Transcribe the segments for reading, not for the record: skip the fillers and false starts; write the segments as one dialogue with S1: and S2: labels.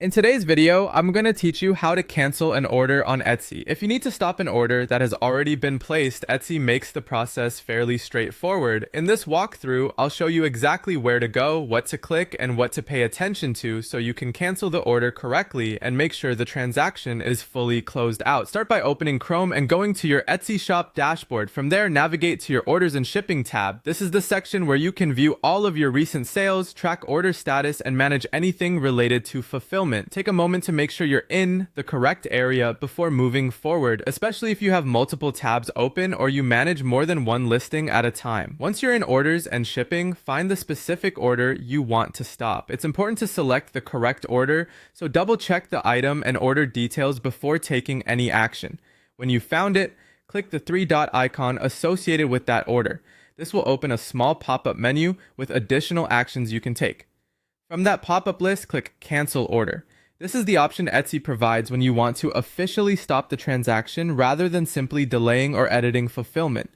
S1: In today's video, I'm going to teach you how to cancel an order on Etsy. If you need to stop an order that has already been placed, Etsy makes the process fairly straightforward. In this walkthrough, I'll show you exactly where to go, what to click, and what to pay attention to so you can cancel the order correctly and make sure the transaction is fully closed out. Start by opening Chrome and going to your Etsy shop dashboard. From there, navigate to your orders and shipping tab. This is the section where you can view all of your recent sales, track order status, and manage anything related to fulfillment. Take a moment to make sure you're in the correct area before moving forward, especially if you have multiple tabs open or you manage more than one listing at a time. Once you're in orders and shipping, find the specific order you want to stop. It's important to select the correct order, so double check the item and order details before taking any action. When you found it, click the three-dot icon associated with that order. This will open a small pop-up menu with additional actions you can take. From that pop-up list, click Cancel Order. This is the option Etsy provides when you want to officially stop the transaction rather than simply delaying or editing fulfillment.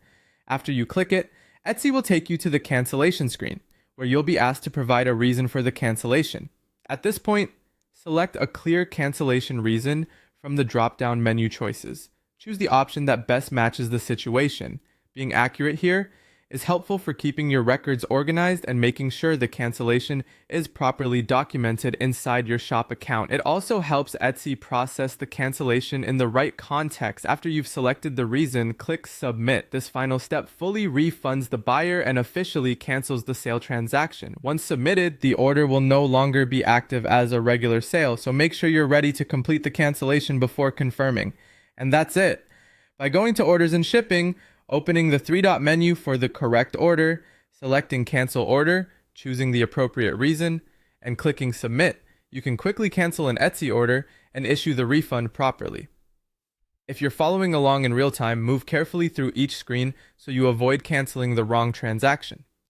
S1: After you click it, Etsy will take you to the cancellation screen, where you'll be asked to provide a reason for the cancellation. At this point, select a clear cancellation reason from the drop-down menu choices. Choose the option that best matches the situation. Being accurate here is helpful for keeping your records organized and making sure the cancellation is properly documented inside your shop account. It also helps Etsy process the cancellation in the right context. After you've selected the reason, click Submit. This final step fully refunds the buyer and officially cancels the sale transaction. Once submitted, the order will no longer be active as a regular sale, so make sure you're ready to complete the cancellation before confirming. And that's it. By going to orders and shipping, opening the three-dot menu for the correct order, selecting Cancel Order, choosing the appropriate reason, and clicking Submit, you can quickly cancel an Etsy order and issue the refund properly. If you're following along in real time, move carefully through each screen so you avoid canceling the wrong transaction.